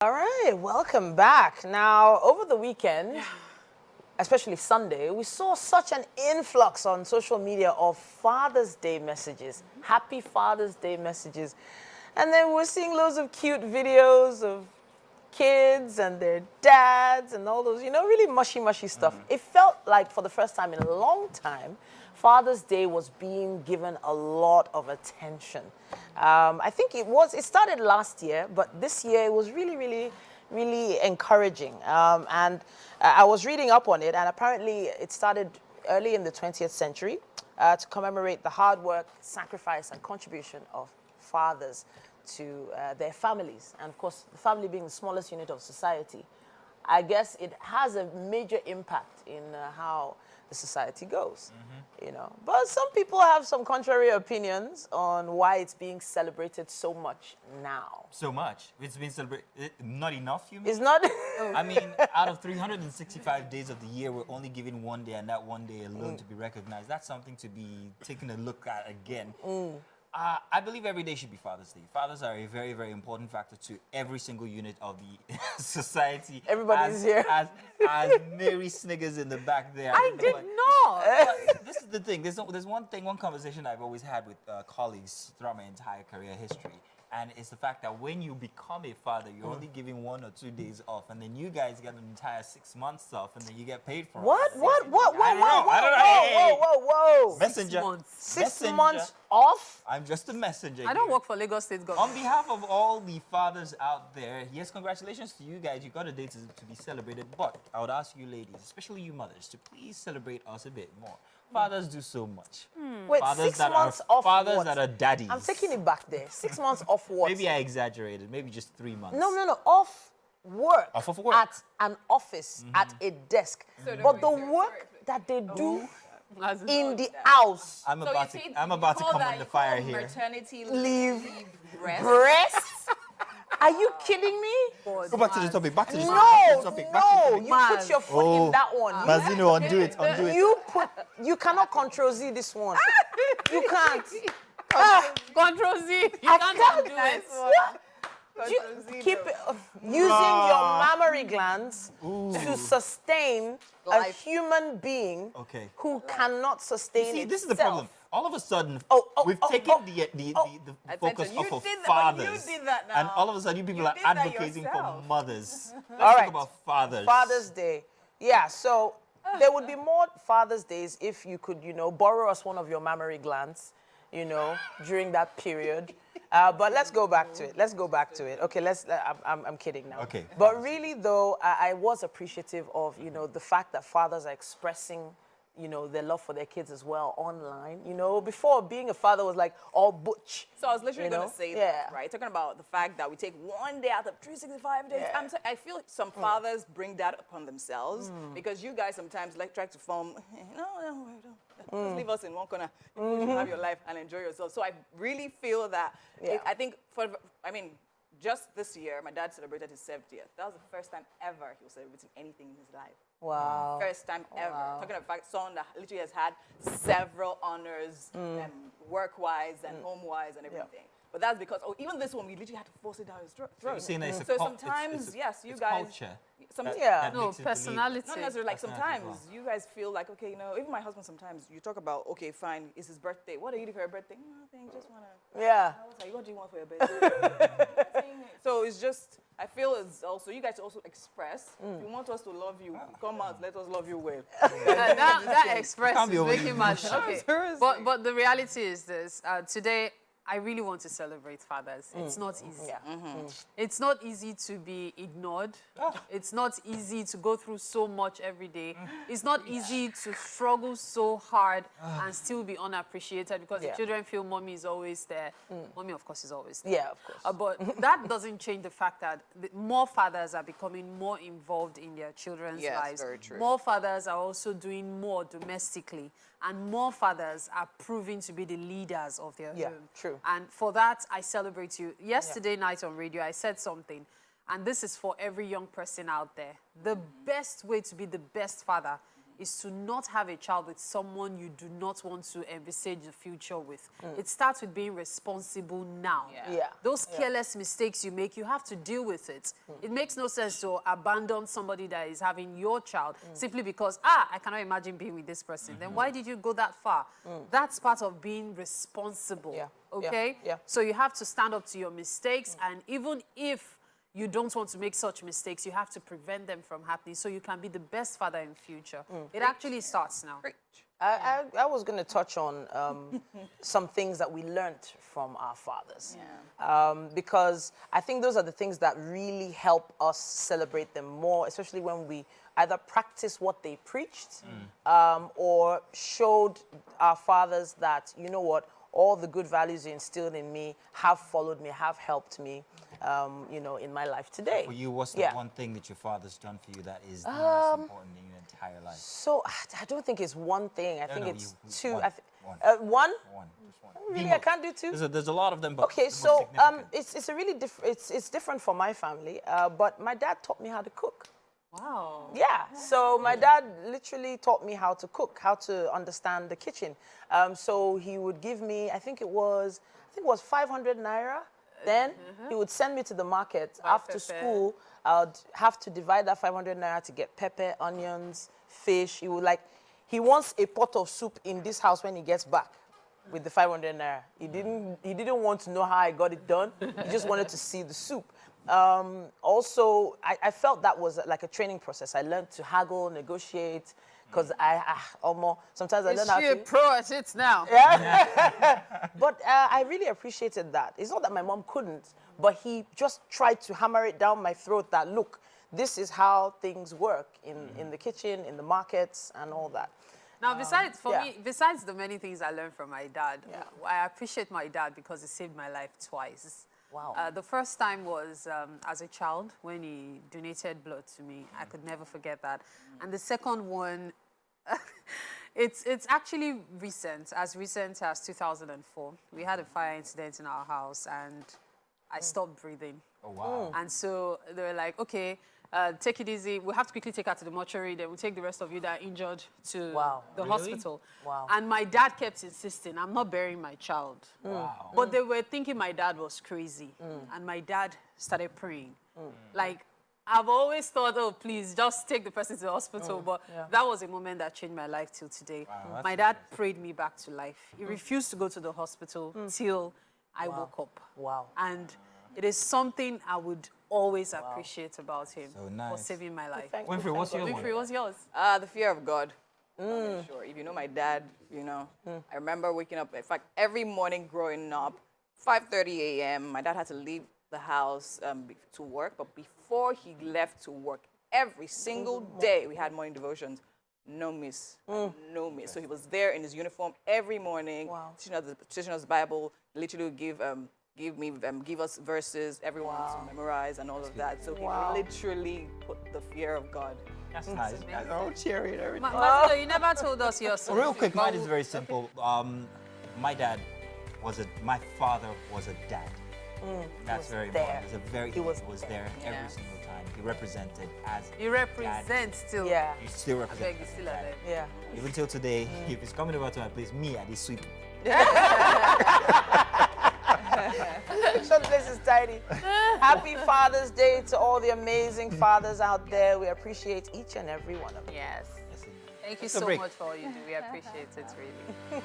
All right, welcome back. Now, over the weekend, especially Sunday, we saw such an influx on social media of Father's Day messages, happy Father's Day messages. And then we're seeing loads of cute videos of kids and their dads and all those, really mushy stuff. It felt like for the first time in a long time, Father's Day was being given a lot of attention. I think it started last year, but this year it was really encouraging. And I was reading up on it, and apparently it started early in the 20th century to commemorate the hard work, sacrifice, and contribution of fathers to their families. And of course, the family being the smallest unit of society, I guess it has a major impact in how the society goes, But some people have some contrary opinions on why it's being celebrated so much now. So much? It's been celebrated. Not enough, you mean? It's not. I mean, out of 365 days of the year, we're only given one day, and that one day alone to be recognized. That's something to be taken a look at again. I believe every day should be Father's Day. Fathers are a very important factor to every single unit of the society. Everybody's here. As Mary sniggers in the back there. I did not. But this is the thing. There's one conversation I've always had with colleagues throughout my entire career history. And it's the fact that when you become a father, you're only giving 1 or 2 days off, and then you guys get an entire 6 months off, and then you get paid for it. What? I don't know. Whoa. Messenger. 6 months. 6 months off? I'm just a messenger. I don't work for Lagos State government. On behalf of all the fathers out there, yes, congratulations to you guys. You got a day to be celebrated. But I would ask you ladies, especially you mothers, to please celebrate us a bit more. Fathers do so much. Wait, Fathers 6 that months are off fathers what? that are daddies. I'm taking it back there. 6 months off what? Maybe I exaggerated. Maybe just 3 months. No. Off work. Off of work. At an office, at a desk. But the work that they do in the house. I'm about to come on the fire here. Maternity Leave. rest. Breasts? Are you kidding me? Go back to the topic. Back to the No, topic. you put your foot in that one. Mazino, undo it. You cannot control Z this one. You can't. Control Z. You I can't do can't. it. You keep using your mammary glands to sustain a human being who cannot sustain See, this is the itself. problem. All of a sudden, we've oh, taken oh, the focus You off of did that- fathers. you did that now. And all of a sudden, you people are did that advocating for yourself. mothers. Let's All talk right. about fathers. Father's Day. Yeah, so there would be more Father's Days if you could, borrow us one of your mammary glands, during that period. But let's go back to it. Okay, I'm kidding now. Okay. But really, though, I was appreciative of, the fact that fathers are expressing, their love for their kids as well online. Before, being a father was like all butch. So I was literally going to say Yeah. that, right? Talking about the fact that we take 1 day out of 365 days. Yeah. I feel some fathers bring that upon themselves because you guys sometimes try to form, no, just leave us in one corner. You should have your life and enjoy yourself. So I really feel that, I think, just this year, my dad celebrated his 70th. That was the first time ever he was celebrating anything in his life. Wow. First time ever. Talking about someone that literally has had several honors, work-wise and home-wise and everything. But that's because, even this one, we literally had to force it down his throat. You're saying that it's a So cul- sometimes, it's yes, you it's guys. culture. Yeah. No, makes it personality. Not necessarily, Personality sometimes as you guys feel like, okay, even my husband sometimes, you talk about, okay, fine, it's his birthday. What are you doing for your birthday? Nothing, just want to. Yeah. I was like, what do you want for your birthday? So it's just, I feel it's also, you guys also express. If you want us to love you, come out, let us love you well. That express Can't be is over making you. my okay. Seriously. But the reality is this. Today, I really want to celebrate fathers. It's not easy. Yeah. It's not easy to be ignored. It's not easy to go through so much every day. It's not easy to struggle so hard and still be unappreciated because the children feel mommy is always there. Mommy, of course, is always there. Yeah, of course. But that doesn't change the fact that more fathers are becoming more involved in their children's Yes, lives. very true. More fathers are also doing more domestically. And more fathers are proving to be the leaders of their home. True. And for that, I celebrate you. Yesterday night on radio, I said something, and this is for every young person out there. The best way to be the best father is to not have a child with someone you do not want to envisage the future with. It starts with being responsible now. Yeah. Those careless mistakes you make, you have to deal with it. It makes no sense to abandon somebody that is having your child simply because, I cannot imagine being with this person. Then why did you go that far? That's part of being responsible. Yeah. Okay? Yeah. So you have to stand up to your mistakes, and even if you don't want to make such mistakes, you have to prevent them from happening so you can be the best father in future. It actually starts now. I was going to touch on some things that we learned from our fathers. Because I think those are the things that really help us celebrate them more, especially when we either practice what they preached or showed our fathers that, you know what, all the good values you instilled in me have followed me, have helped me, you know, in my life today. For you, what's the one thing that your father's done for you that is the most important in your entire life? So I don't think it's one thing. I think it's two. One. One? One. Just one. Really, I can't do two. There's a lot of them, but Okay, the most so significant. it's a really it's different for my family. But my dad taught me how to cook. Wow. Yeah, so my dad literally taught me how to cook, how to understand the kitchen. So he would give me, I think it was 500 naira. Then he would send me to the market after school. I'd have to divide that 500 naira to get pepper, onions, fish. He wants a pot of soup in this house when he gets back with the 500 naira. He didn't want to know how I got it done. He just wanted to see the soup. Also, I felt that was like a training process. I learned to haggle, negotiate, because sometimes I learned how to. Is she a pro at it now? But I really appreciated that. It's not that my mom couldn't, but he just tried to hammer it down my throat that, look, this is how things work in the kitchen, in the markets, and all that. Now, besides the many things I learned from my dad, I appreciate my dad because he saved my life twice. Wow. The first time was as a child when he donated blood to me. I could never forget that. And the second one, it's actually recent as 2004. We had a fire incident in our house and I stopped breathing. Oh, wow. And so they were like, okay, take it easy. We have to quickly take her to the mortuary. Then we'll take the rest of you that are injured to the hospital. Wow. And my dad kept insisting, I'm not burying my child. Wow. But they were thinking my dad was crazy. And my dad started praying. Like, I've always thought, oh, please, just take the person to the hospital. But that was a moment that changed my life till today. Wow, my dad prayed me back to life. He refused to go to the hospital till I woke up. Wow. And it is something I would always appreciate about him So nice. for saving my life. Winfrey, what's your one? Winfrey, what's yours? The fear of God. Sure. If you know my dad, you know, I remember waking up, in fact, every morning growing up, 5:30 a.m., my dad had to leave the house to work, but before he left to work, every single day we had morning devotions. No miss, no miss. So he was there in his uniform every morning, teaching us the Bible, literally would give us verses, everyone to memorize and all of that. So he literally put the fear of God. That's nice. Oh, cheery and everything. Matilda, you never told us your story. Real quick, mine is very simple. My father was a dad. That's very important. He was there every single time. He represented as He represents still. Yeah. He still I represents. beg you still alive. Yeah. Even till today, if he's coming over to my place, me and this sweep. So the place is tidy. Happy Father's Day to all the amazing fathers out there. We appreciate each and every one of them. Yes. Yes, indeed. Thank you Let's go so break. much for all you do. We appreciate it, really.